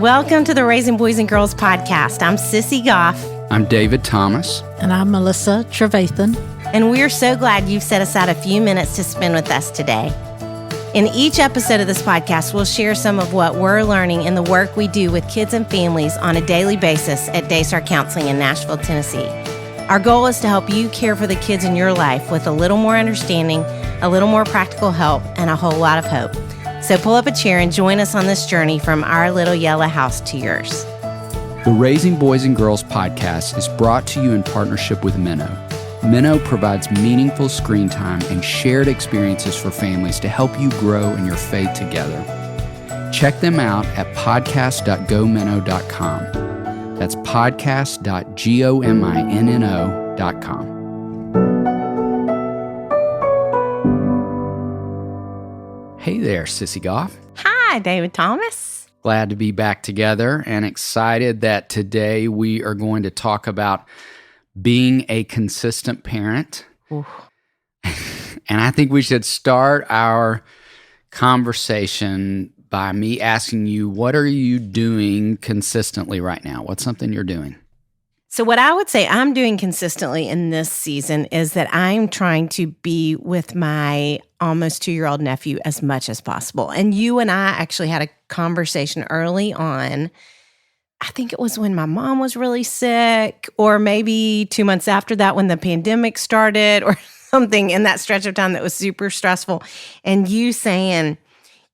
Welcome to the Raising Boys and Girls podcast. I'm Sissy Goff. I'm David Thomas. And I'm Melissa Trevathan. And we're so glad you've set aside a few minutes to spend with us today. In each episode of this podcast, we'll share some of what we're learning in the work we do with kids and families on a daily basis at Daystar Counseling in Nashville, Tennessee. Our goal is to help you care for the kids in your life with a little more understanding, a little more practical help, and a whole lot of hope. So pull up a chair and join us on this journey from our little yellow house to yours. The Raising Boys and Girls podcast is brought to you in partnership with Minnow. Minnow provides meaningful screen time and shared experiences for families to help you grow in your faith together. Check them out at podcast.gominnow.com. That's podcast.gominno.com. Hey there, Sissy Goff. Hi, David Thomas. Glad to be back together and excited that today we are going to talk about being a consistent parent. And I think we should start our conversation by me asking you, what are you doing consistently right now? What's something you're doing? So what I would say I'm doing consistently in this season is that I'm trying to be with my almost 2-year-old nephew as much as possible. And you and I actually had a conversation early on. I think it was when my mom was really sick, or maybe 2 months after that when the pandemic started, or something in that stretch of time that was super stressful. And you saying,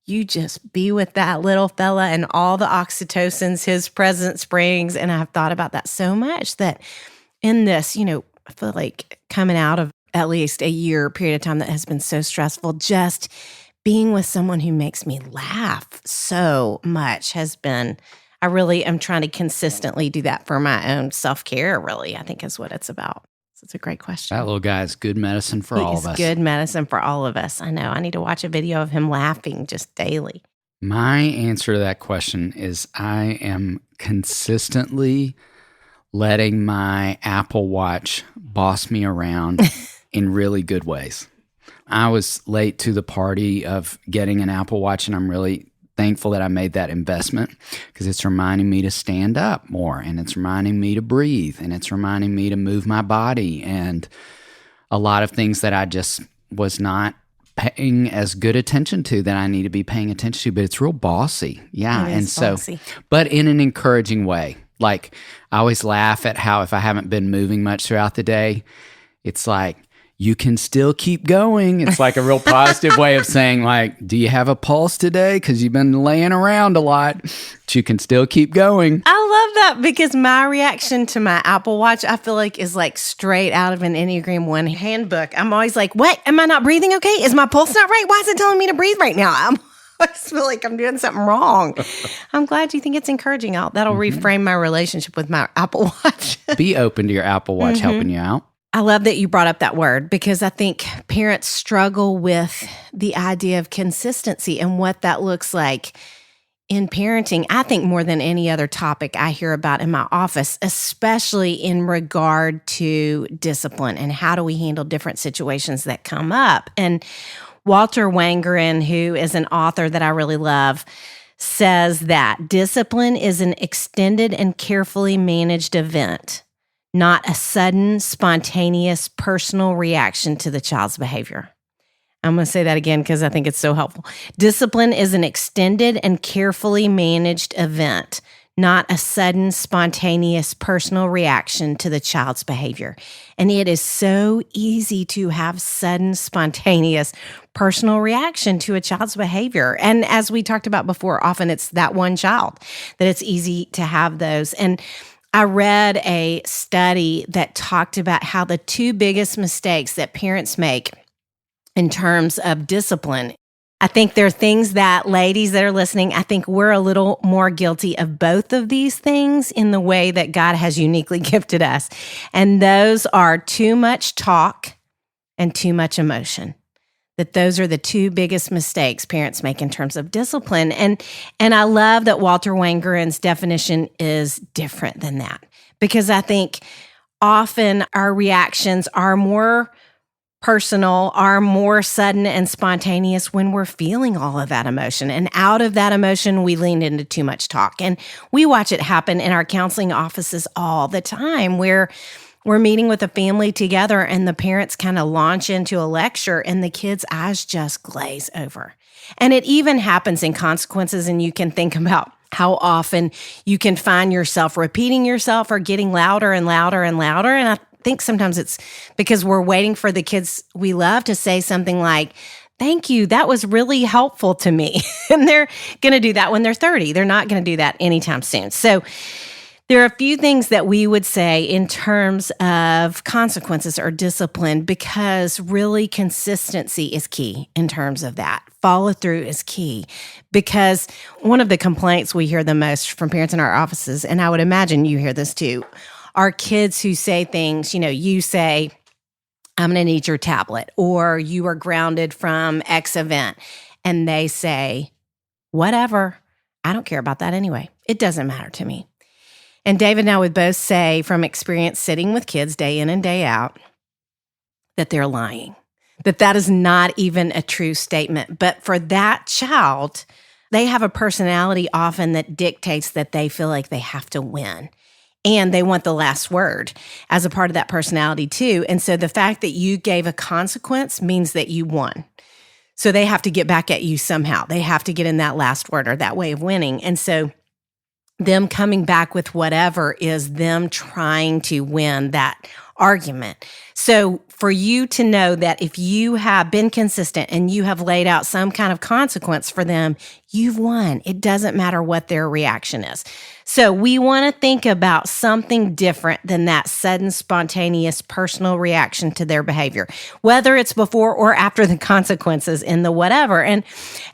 you just be with that little fella and all the oxytocins his presence brings. And I've thought about that so much that in this, I feel like coming out of at least a year period of time that has been so stressful, just being with someone who makes me laugh so much has been, I really am trying to consistently do that for my own self-care, really, I think is what it's about. So it's a great question. That little guy is good medicine for all of us. He's good medicine for all of us. I know. I need to watch a video of him laughing just daily. My answer to that question is I am consistently letting my Apple Watch boss me around in really good ways. I was late to the party of getting an Apple Watch, and I'm really thankful that I made that investment because it's reminding me to stand up more, and it's reminding me to breathe, and it's reminding me to move my body, and a lot of things that I just was not paying as good attention to that I need to be paying attention to, but it's real bossy. Yeah. It is bossy. But in an encouraging way. Like, I always laugh at how if I haven't been moving much throughout the day, it's like, you can still keep going. It's like a real positive way of saying, like, do you have a pulse today? Because you've been laying around a lot, but you can still keep going. I love that because my reaction to my Apple Watch, I feel like, is like straight out of an Enneagram 1 handbook. I'm always like, what? Am I not breathing okay? Is my pulse not right? Why is it telling me to breathe right now? I just feel like I'm doing something wrong. I'm glad you think it's encouraging. That'll reframe my relationship with my Apple Watch. Be open to your Apple Watch helping you out. I love that you brought up that word because I think parents struggle with the idea of consistency and what that looks like in parenting. I think more than any other topic I hear about in my office, especially in regard to discipline and how do we handle different situations that come up. And Walter Wangerin, who is an author that I really love, says that discipline is an extended and carefully managed event, not a sudden, spontaneous, personal reaction to the child's behavior. I'm going to say that again because I think it's so helpful. Discipline is an extended and carefully managed event, not a sudden, spontaneous, personal reaction to the child's behavior. And it is so easy to have sudden, spontaneous, personal reaction to a child's behavior. And as we talked about before, often it's that one child that it's easy to have those. And I read a study that talked about how the 2 biggest mistakes that parents make in terms of discipline. I think there are things that ladies that are listening, I think we're a little more guilty of both of these things in the way that God has uniquely gifted us. And those are too much talk and too much emotion. That those are the 2 biggest mistakes parents make in terms of discipline. And I love that Walter Wangerin's definition is different than that because I think often our reactions are more personal are more sudden and spontaneous when we're feeling all of that emotion. And out of that emotion, we lean into too much talk. And we watch it happen in our counseling offices all the time, where we're meeting with a family together and the parents kind of launch into a lecture and the kids' eyes just glaze over. And it even happens in Consequences, and you can think about how often you can find yourself repeating yourself or getting louder and louder and louder. And I think sometimes it's because we're waiting for the kids we love to say something like, "Thank you, that was really helpful to me." And they're going to do that when they're 30. They're not going to do that anytime soon. So there are a few things that we would say in terms of consequences or discipline, because really consistency is key in terms of that. Follow through is key, because one of the complaints we hear the most from parents in our offices, and I would imagine you hear this too, are kids who say things, you say, "I'm going to need your tablet," or "You are grounded from X event." And they say, "Whatever, I don't care about that anyway. It doesn't matter to me." And David and I would both say from experience sitting with kids day in and day out that they're lying, that is not even a true statement. But for that child, they have a personality often that dictates that they feel like they have to win. And they want the last word as a part of that personality too. And so the fact that you gave a consequence means that you won. So they have to get back at you somehow. They have to get in that last word or that way of winning. And so them coming back with whatever is them trying to win that argument. So for you to know that if you have been consistent and you have laid out some kind of consequence for them, you've won. It doesn't matter what their reaction is. So we want to think about something different than that sudden, spontaneous, personal reaction to their behavior, whether it's before or after the consequences in the whatever. And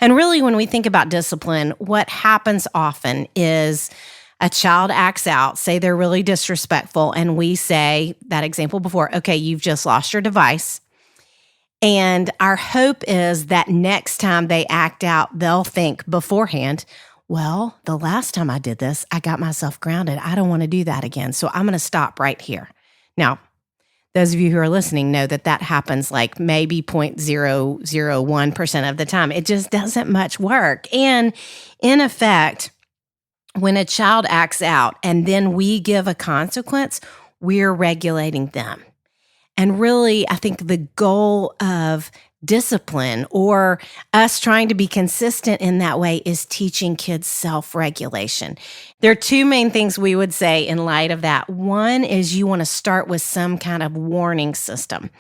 really, when we think about discipline, what happens often is a child acts out, say they're really disrespectful, and we say, that example before, "Okay, you've just lost your device." And our hope is that next time they act out, they'll think beforehand, "Well, the last time I did this, I got myself grounded. I don't want to do that again, so I'm going to stop right here." Now, those of you who are listening know that happens like maybe 0.001% of the time. It just doesn't much work. And in effect, when a child acts out and then we give a consequence, we're regulating them. And really, I think the goal of discipline or us trying to be consistent in that way is teaching kids self-regulation. There are two main things we would say in light of that. One is you want to start with some kind of warning system.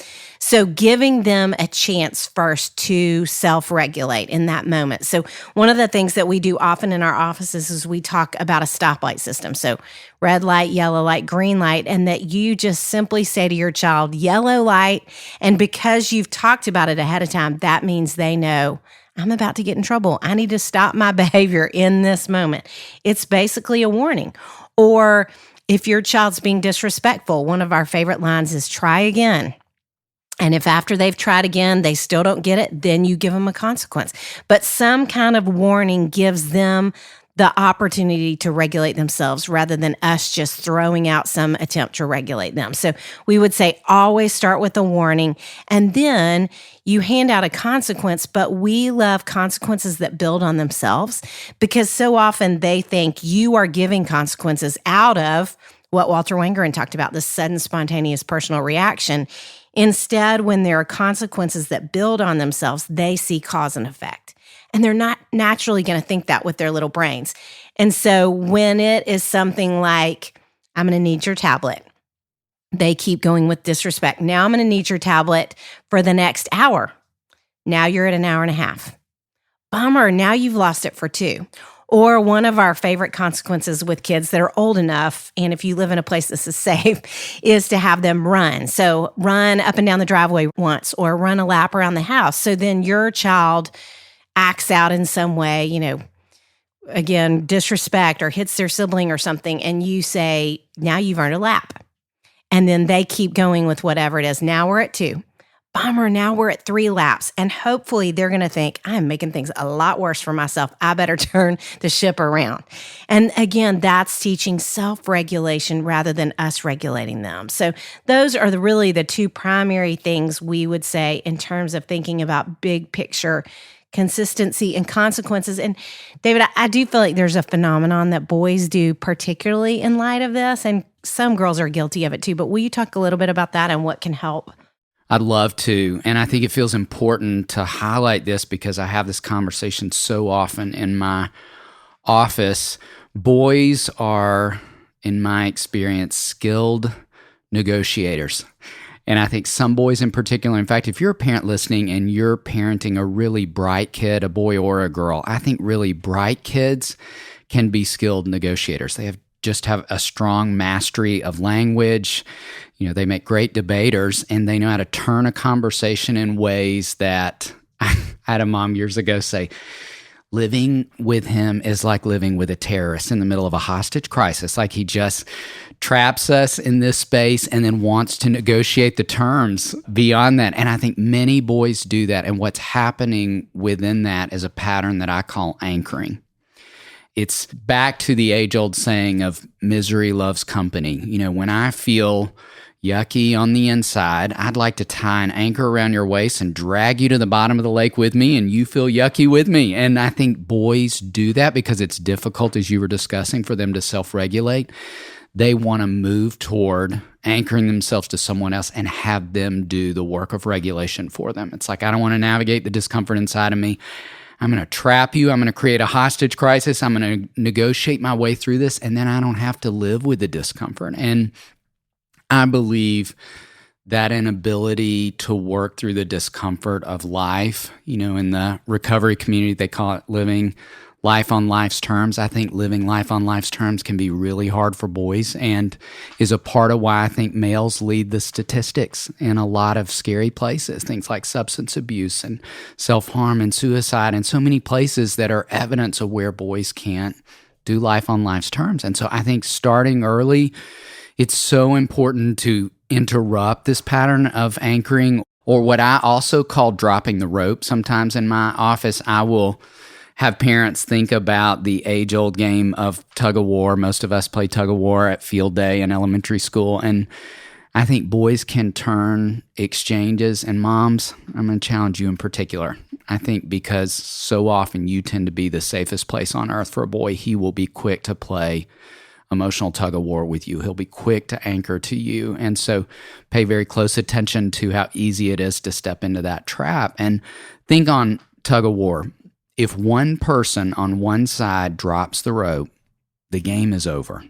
So giving them a chance first to self-regulate in that moment. So one of the things that we do often in our offices is we talk about a stoplight system. So red light, yellow light, green light, and that you just simply say to your child, "Yellow light," and because you've talked about it ahead of time, that means they know, I'm about to get in trouble. I need to stop my behavior in this moment. It's basically a warning. Or if your child's being disrespectful, one of our favorite lines is, "Try again." And if after they've tried again, they still don't get it, then you give them a consequence. But some kind of warning gives them the opportunity to regulate themselves rather than us just throwing out some attempt to regulate them. So we would say always start with a warning, and then you hand out a consequence, but we love consequences that build on themselves, because so often they think you are giving consequences out of what Walter Wangerin talked about, the sudden spontaneous personal reaction. Instead, when there are consequences that build on themselves, they see cause and effect. And they're not naturally going to think that with their little brains. And so when it is something like, "I'm going to need your tablet," they keep going with disrespect. "Now I'm going to need your tablet for the next hour." Now you're at an hour and a half. Bummer, now you've lost it for 2. Or one of our favorite consequences with kids that are old enough, and if you live in a place this is safe, is to have them run. So run up and down the driveway once, or run a lap around the house. So then your child acts out in some way, again, disrespect or hits their sibling or something, and you say, "Now you've earned a lap." And then they keep going with whatever it is. Now we're at 2. bummer, now we're at 3 laps. And hopefully they're going to think, I'm making things a lot worse for myself. I better turn the ship around. And again, that's teaching self-regulation rather than us regulating them. So those are really the 2 primary things we would say in terms of thinking about big picture consistency and consequences. And David, I do feel like there's a phenomenon that boys do, particularly in light of this, and some girls are guilty of it too. But will you talk a little bit about that and what can help? I'd love to. And I think it feels important to highlight this because I have this conversation so often in my office. Boys are, in my experience, skilled negotiators. And I think some boys in particular, in fact, if you're a parent listening and you're parenting a really bright kid, a boy or a girl, I think really bright kids can be skilled negotiators. They just have a strong mastery of language. They make great debaters, and they know how to turn a conversation in ways that I had a mom years ago say, living with him is like living with a terrorist in the middle of a hostage crisis. Like he just traps us in this space and then wants to negotiate the terms beyond that. And I think many boys do that. And what's happening within that is a pattern that I call anchoring. It's back to the age-old saying of misery loves company. When I feel yucky on the inside, I'd like to tie an anchor around your waist and drag you to the bottom of the lake with me, and you feel yucky with me. And I think boys do that because it's difficult, as you were discussing, for them to self-regulate. They want to move toward anchoring themselves to someone else and have them do the work of regulation for them. It's like, I don't want to navigate the discomfort inside of me. I'm going to trap you. I'm going to create a hostage crisis. I'm going to negotiate my way through this, and then I don't have to live with the discomfort. And I believe that inability to work through the discomfort of life, in the recovery community, they call it living life on life's terms. I think living life on life's terms can be really hard for boys and is a part of why I think males lead the statistics in a lot of scary places, things like substance abuse and self-harm and suicide, and so many places that are evidence of where boys can't do life on life's terms. And so I think starting early, it's so important to interrupt this pattern of anchoring, or what I also call dropping the rope. Sometimes in my office, I will have parents think about the age-old game of tug of war. Most of us play tug of war at field day in elementary school. And I think boys can turn exchanges, and moms, I'm going to challenge you in particular. I think because so often you tend to be the safest place on earth for a boy, he will be quick to play emotional tug of war with you. He'll be quick to anchor to you. And so pay very close attention to how easy it is to step into that trap. And think on tug of war. If one person on one side drops the rope, the game is over.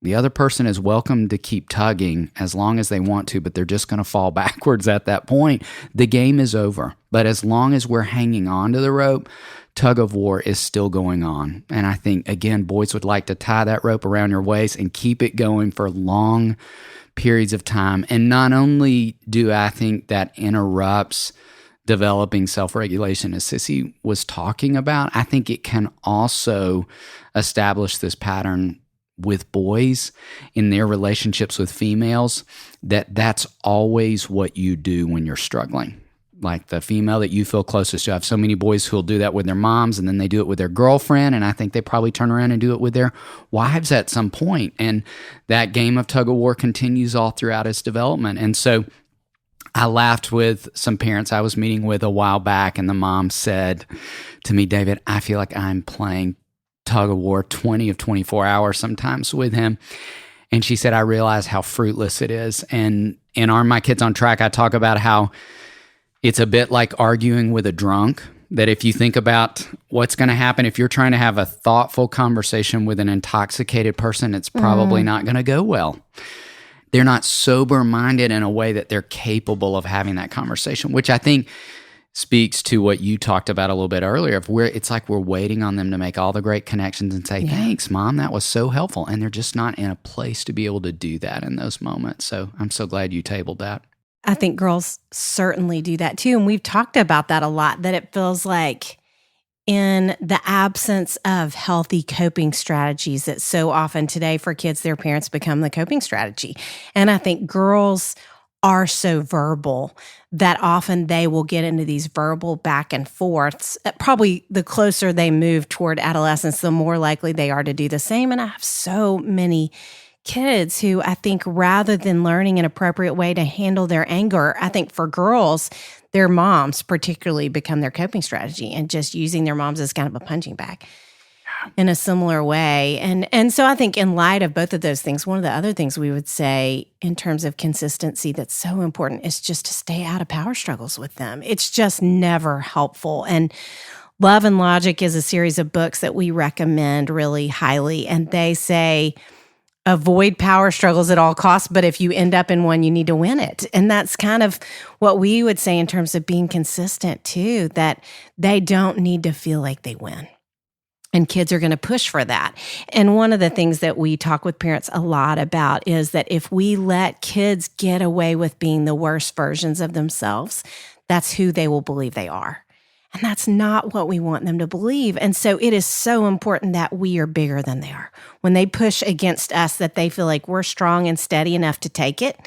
The other person is welcome to keep tugging as long as they want to, but they're just going to fall backwards at that point. The game is over. But as long as we're hanging on to the rope, tug of war is still going on. And I think, again, boys would like to tie that rope around your waist and keep it going for long periods of time. And not only do I think that interrupts developing self-regulation, as Sissy was talking about, I think it can also establish this pattern with boys in their relationships with females, that's always what you do when you're struggling. Like the female that you feel closest to. I have so many boys who'll do that with their moms, and then they do it with their girlfriend, and I think they probably turn around and do it with their wives at some point. And that game of tug of war continues all throughout its development. And so I laughed with some parents I was meeting with a while back, and the mom said to me, David, I feel like I'm playing tug of war 20 of 24 hours sometimes with him. And she said, I realize how fruitless it is. And in My Kids on Track, I talk about how it's a bit like arguing with a drunk, that if you think about what's going to happen if you're trying to have a thoughtful conversation with an intoxicated person, it's probably not going to go well. They're not sober-minded in a way that they're capable of having that conversation, which I think speaks to what you talked about a little bit earlier. It's like we're waiting on them to make all the great connections and say, thanks, Mom, that was so helpful. And they're just not in a place to be able to do that in those moments. So I'm so glad you tabled that. I think girls certainly do that too. And we've talked about that a lot, that it feels like in the absence of healthy coping strategies, that so often today for kids, their parents become the coping strategy. And I think girls are so verbal that often they will get into these verbal back and forths. Probably the closer they move toward adolescence, the more likely they are to do the same. And I have so many kids who I think rather than learning an appropriate way to handle their anger, I think for girls, their moms particularly become their coping strategy and just using their moms as kind of a punching bag in a similar way. And so I think in light of both of those things, one of the other things we would say in terms of consistency that's so important is just to stay out of power struggles with them. It's just never helpful. And Love and Logic is a series of books that we recommend really highly. And they say, avoid power struggles at all costs, but if you end up in one, you need to win it. And that's kind of what we would say in terms of being consistent too, that they don't need to feel like they win. And kids are going to push for that. And one of the things that we talk with parents a lot about is that if we let kids get away with being the worst versions of themselves, that's who they will believe they are. And that's not what we want them to believe. And so it is so important that we are bigger than they are. When they push against us, that they feel like we're strong and steady enough to take it,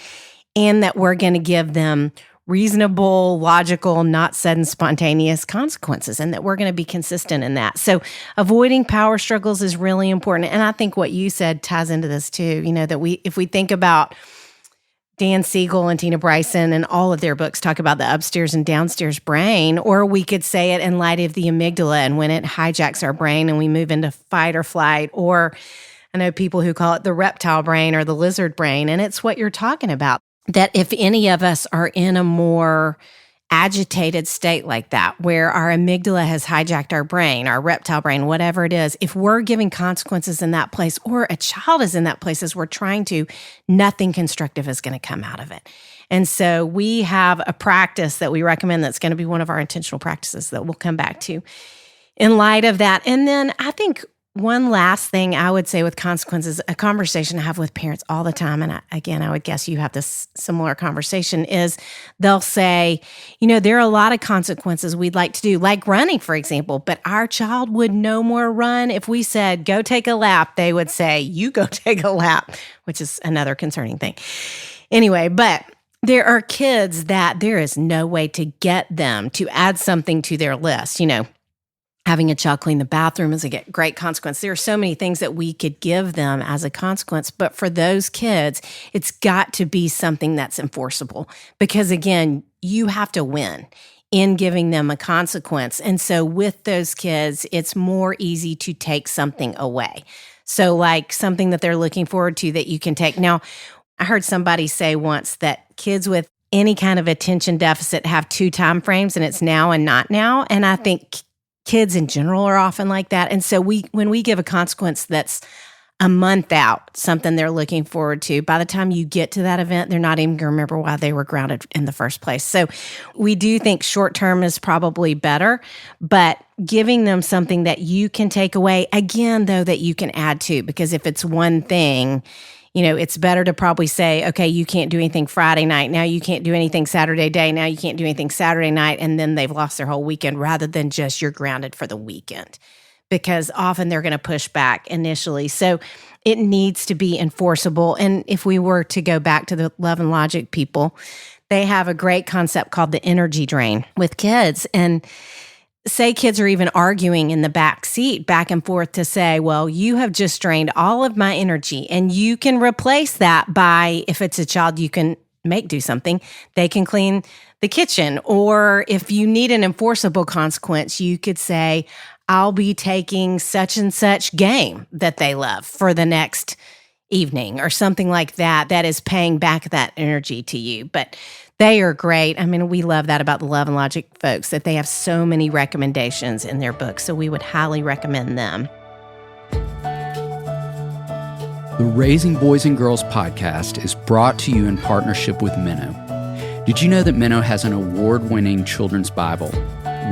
and that we're going to give them reasonable, logical, not sudden, spontaneous consequences, and that we're going to be consistent in that. So avoiding power struggles is really important. And I think what you said ties into this too, that if we think about Dan Siegel and Tina Bryson and all of their books talk about the upstairs and downstairs brain, or we could say it in light of the amygdala and when it hijacks our brain and we move into fight or flight, or I know people who call it the reptile brain or the lizard brain, and it's what you're talking about. That if any of us are in a more agitated state like that, where our amygdala has hijacked our brain, our reptile brain, whatever it is, if we're giving consequences in that place, or a child is in that place as we're trying to, nothing constructive is going to come out of it. And so we have a practice that we recommend that's going to be one of our intentional practices that we'll come back to in light of that. And then I think one last thing I would say with consequences, a conversation I have with parents all the time, and I would guess you have this similar conversation, is they'll say, there are a lot of consequences we'd like to do, like running, for example, but our child would no more run. If we said, go take a lap, they would say, you go take a lap, which is another concerning thing. Anyway, but there are kids that there is no way to get them to add something to their list, Having a child clean the bathroom is a great consequence. There are so many things that we could give them as a consequence, but for those kids, it's got to be something that's enforceable because, again, you have to win in giving them a consequence. And so with those kids, it's more easy to take something away. So like something that they're looking forward to that you can take. Now, I heard somebody say once that kids with any kind of attention deficit have 2 time frames, and it's now and not now. And I think kids in general are often like that. And so when we give a consequence that's a month out, something they're looking forward to, by the time you get to that event, they're not even going to remember why they were grounded in the first place. So we do think short term is probably better, but giving them something that you can take away, again, though, that you can add to, because if it's one thing, it's better to probably say, okay, you can't do anything Friday night. Now you can't do anything Saturday day. Now you can't do anything Saturday night. And then they've lost their whole weekend rather than just you're grounded for the weekend, because often they're going to push back initially. So it needs to be enforceable. And if we were to go back to the Love and Logic people, they have a great concept called the energy drain with kids. And say kids are even arguing in the back seat back and forth to say, well, you have just drained all of my energy, and you can replace that by, if it's a child you can make do something, they can clean the kitchen. Or if you need an enforceable consequence, you could say, I'll be taking such and such game that they love for the next evening or something like that, that is paying back that energy to you. But they are great. I mean, we love that about the Love and Logic folks, that they have so many recommendations in their books. So we would highly recommend them. The Raising Boys and Girls podcast is brought to you in partnership with Minnow. Did you know that Minnow has an award-winning children's Bible?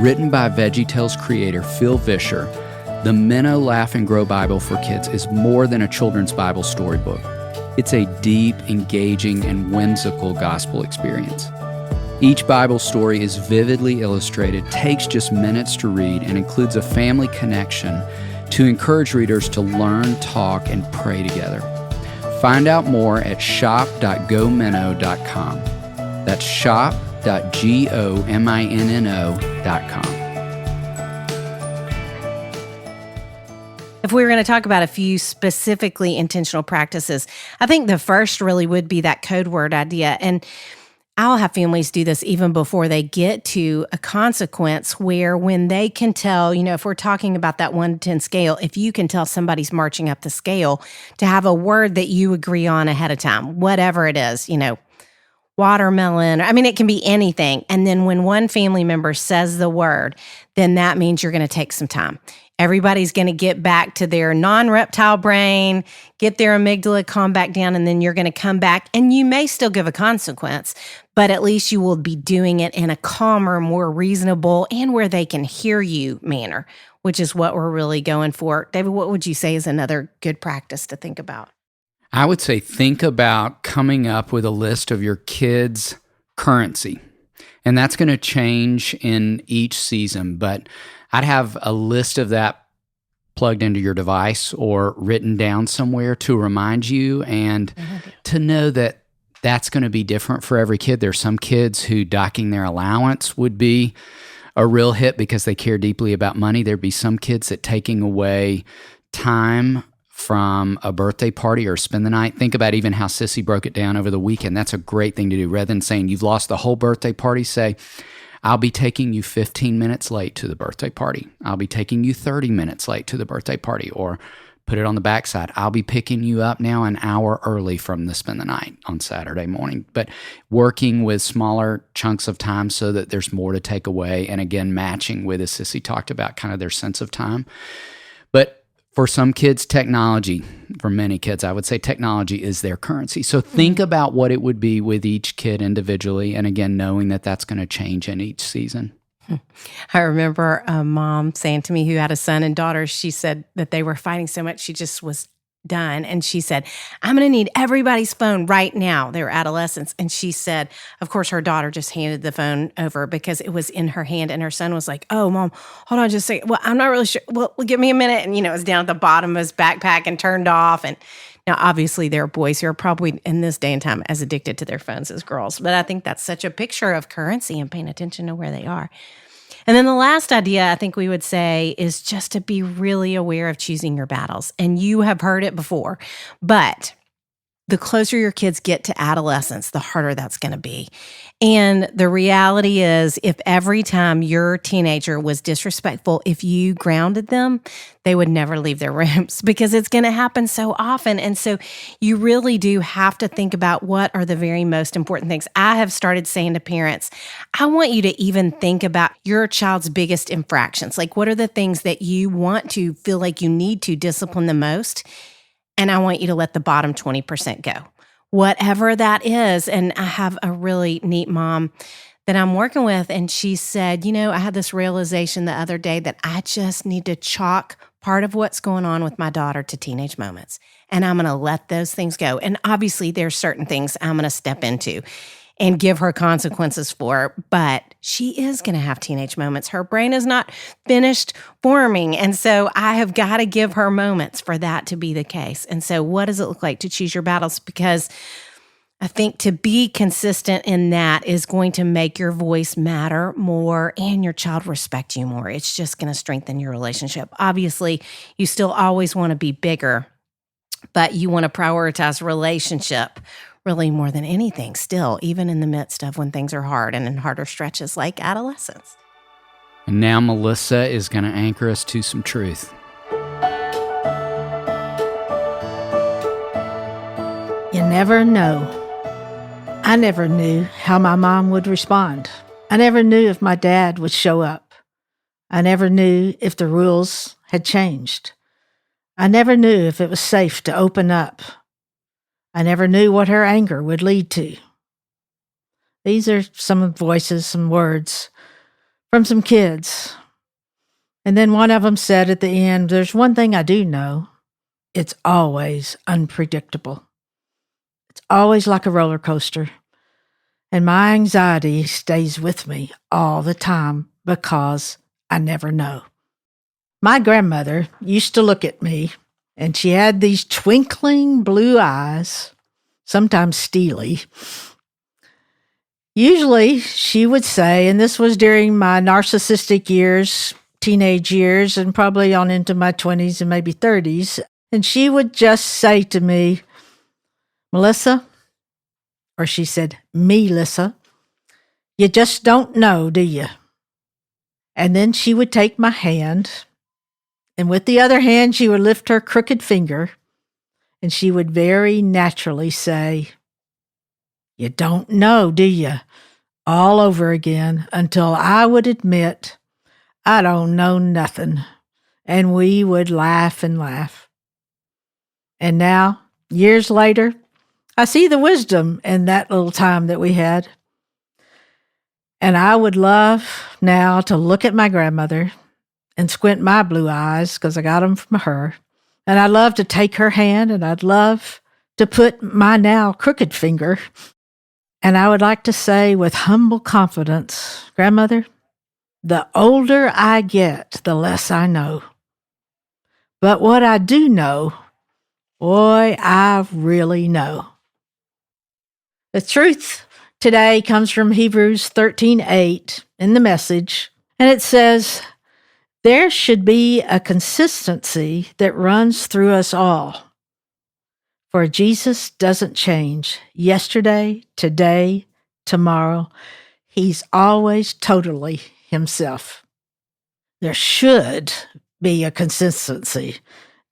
Written by VeggieTales creator Phil Vischer, the Minnow Laugh and Grow Bible for Kids is more than a children's Bible storybook. It's a deep, engaging, and whimsical gospel experience. Each Bible story is vividly illustrated, takes just minutes to read, and includes a family connection to encourage readers to learn, talk, and pray together. Find out more at shop.gominnow.com. That's shop.gominno.com. If we were going to talk about a few specifically intentional practices, I think the first really would be that code word idea. And I'll have families do this even before they get to a consequence, where when they can tell, if we're talking about that 1 to 10 scale, if you can tell somebody's marching up the scale, to have a word that you agree on ahead of time, whatever it is, watermelon. It can be anything. And then when one family member says the word, then that means you're going to take some time. Everybody's going to get back to their non-reptile brain, get their amygdala, calm back down, and then you're going to come back, and you may still give a consequence, but at least you will be doing it in a calmer, more reasonable, and where they can hear you manner, which is what we're really going for. David, what would you say is another good practice to think about? I would say think about coming up with a list of your kids' currency. And that's going to change in each season, but I'd have a list of that plugged into your device or written down somewhere to remind you and to know that that's going to be different for every kid. There's some kids who docking their allowance would be a real hit because they care deeply about money. There'd be some kids that taking away time from a birthday party or spend the night. Think about even how Sissy broke it down over the weekend. That's a great thing to do. Rather than saying you've lost the whole birthday party, say, I'll be taking you 15 minutes late to the birthday party. I'll be taking you 30 minutes late to the birthday party. Or put it on the backside. I'll be picking you up now an hour early from the spend the night on Saturday morning. But working with smaller chunks of time so that there's more to take away. And again, matching with, as Sissy talked about, kind of their sense of time. But for some kids, technology, for many kids, I would say technology is their currency. So think about what it would be with each kid individually. And again, knowing that that's going to change in each season. I remember a mom saying to me who had a son and daughter, she said that they were fighting so much, she just was done. And she said, I'm going to need everybody's phone right now. They were adolescents. And she said, of course, her daughter just handed the phone over because it was in her hand. And her son was like, oh, Mom, hold on just a second. Well, I'm not really sure. Well, give me a minute. And, it was down at the bottom of his backpack and turned off. And now, obviously, there are boys who are probably in this day and time as addicted to their phones as girls. But I think that's such a picture of currency and paying attention to where they are. And then the last idea I think we would say is just to be really aware of choosing your battles. And you have heard it before, but the closer your kids get to adolescence, the harder that's going to be. And the reality is, if every time your teenager was disrespectful, if you grounded them, they would never leave their rooms because it's going to happen so often. And so you really do have to think about what are the very most important things. I have started saying to parents, I want you to even think about your child's biggest infractions. Like, what are the things that you want to feel like you need to discipline the most? And I want you to let the bottom 20% go, whatever that is. And I have a really neat mom that I'm working with, and she said, I had this realization the other day that I just need to chalk part of what's going on with my daughter to teenage moments. And I'm going to let those things go. And obviously there's certain things I'm going to step into and give her consequences for, but she is going to have teenage moments. Her brain is not finished forming. And so I have got to give her moments for that to be the case. And so what does it look like to choose your battles? Because I think to be consistent in that is going to make your voice matter more and your child respect you more. It's just going to strengthen your relationship. Obviously, you still always want to be bigger, but you want to prioritize relationship really more than anything still, even in the midst of when things are hard and in harder stretches like adolescence. And now Melissa is going to anchor us to some truth. You never know. I never knew how my mom would respond. I never knew if my dad would show up. I never knew if the rules had changed. I never knew if it was safe to open up. I never knew what her anger would lead to. These are some voices, some words from some kids. And then one of them said at the end, there's one thing I do know. It's always unpredictable. It's always like a roller coaster. And my anxiety stays with me all the time because I never know. My grandmother used to look at me, and she had these twinkling blue eyes, sometimes steely. Usually she would say, and this was during my narcissistic years, teenage years, and probably on into my 20s and maybe 30s, and she would just say to me, Melissa, or she said, Melissa, you just don't know, do you? And then she would take my hand, and with the other hand, she would lift her crooked finger, and she would very naturally say, you don't know, do you? All over again until I would admit, I don't know nothing. And we would laugh and laugh. And now, years later, I see the wisdom in that little time that we had. And I would love now to look at my grandmother and squint my blue eyes because I got them from her. And I'd love to take her hand and I'd love to put my now crooked finger. And I would like to say with humble confidence, Grandmother, the older I get, the less I know. But what I do know, boy, I really know. The truth today comes from Hebrews 13:8 in the Message, and it says, there should be a consistency that runs through us all. For Jesus doesn't change yesterday, today, tomorrow. He's always totally himself. There should be a consistency.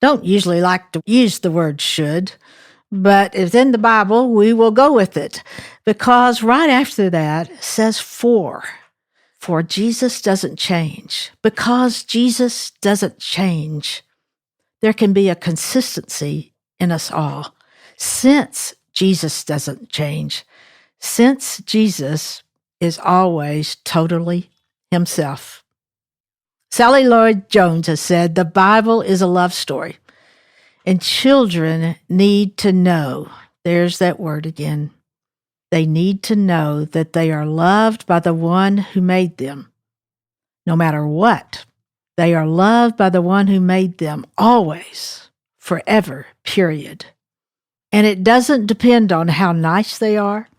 Don't usually like to use the word should, but if in the Bible, we will go with it because right after that it says for Jesus doesn't change. Because Jesus doesn't change, there can be a consistency in us all. Since Jesus doesn't change, since Jesus is always totally himself. Sally Lloyd-Jones has said, the Bible is a love story, and children need to know, there's that word again, they need to know that they are loved by the one who made them. No matter what, they are loved by the one who made them always, forever, period. And it doesn't depend on how nice they are.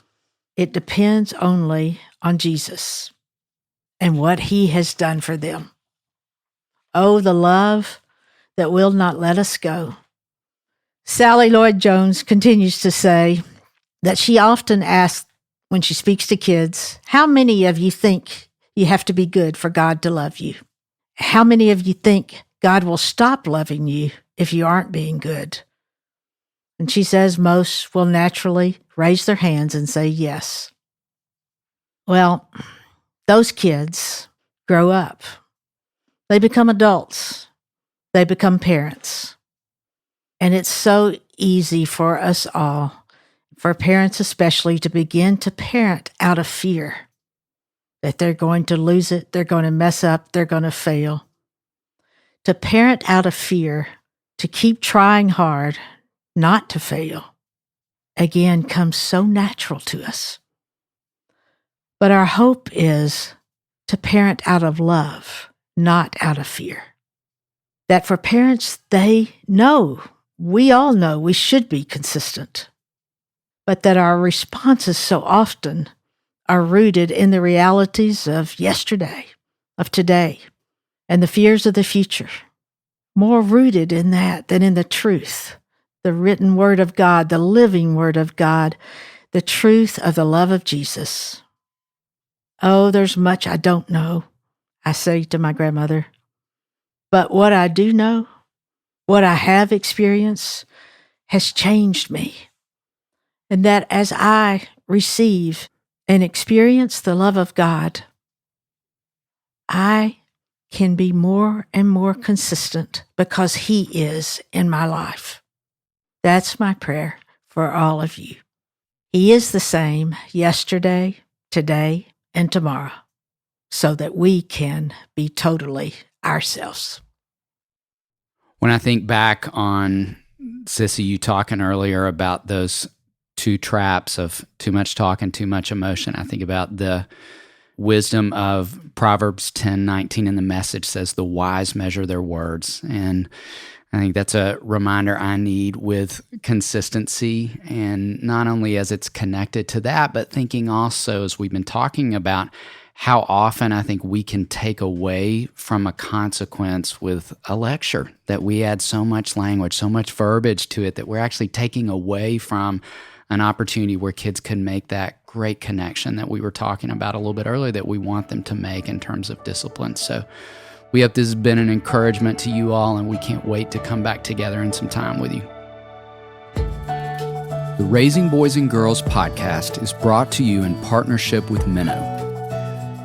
It depends only on Jesus and what he has done for them. Oh, the love that will not let us go. Sally Lloyd-Jones continues to say that she often asks when she speaks to kids, how many of you think you have to be good for God to love you? How many of you think God will stop loving you if you aren't being good? And she says most will naturally raise their hands and say yes. Well, those kids grow up. They become adults. They become parents. And it's so easy for us all, for parents especially, to begin to parent out of fear that they're going to lose it, they're going to mess up, they're going to fail. To parent out of fear, to keep trying hard, not to fail, again, comes so natural to us. But our hope is to parent out of love, not out of fear. That for parents, they know, we all know we should be consistent, but that our responses so often are rooted in the realities of yesterday, of today, and the fears of the future. More rooted in that than in the truth, the written word of God, the living word of God, the truth of the love of Jesus. Oh, there's much I don't know, I say to my grandmother. But what I do know, what I have experienced, has changed me. And that as I receive and experience the love of God, I can be more and more consistent because he is in my life. That's my prayer for all of you. He is the same yesterday, today, and tomorrow, so that we can be totally ourselves. When I think back on, Sissy, you talking earlier about those two traps of too much talk and too much emotion, I think about the wisdom of Proverbs 10:19 in the Message says, the wise measure their words. And I think that's a reminder I need with consistency, and not only as it's connected to that, but thinking also, as we've been talking about, how often I think we can take away from a consequence with a lecture, that we add so much language, so much verbiage to it, that we're actually taking away from an opportunity where kids can make that great connection that we were talking about a little bit earlier that we want them to make in terms of discipline. So we hope this has been an encouragement to you all, and we can't wait to come back together in some time with you. The Raising Boys and Girls podcast is brought to you in partnership with Minnow.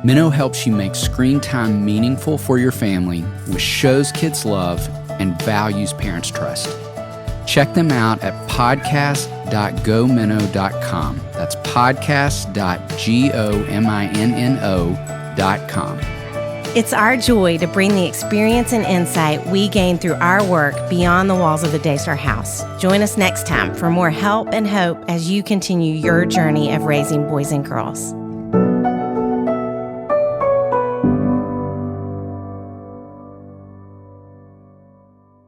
Minnow helps you make screen time meaningful for your family with shows kids love and values parents trust. Check them out at podcast.gominnow.com. That's podcast.gominno.com. It's our joy to bring the experience and insight we gain through our work beyond the walls of the Daystar House. Join us next time for more help and hope as you continue your journey of raising boys and girls.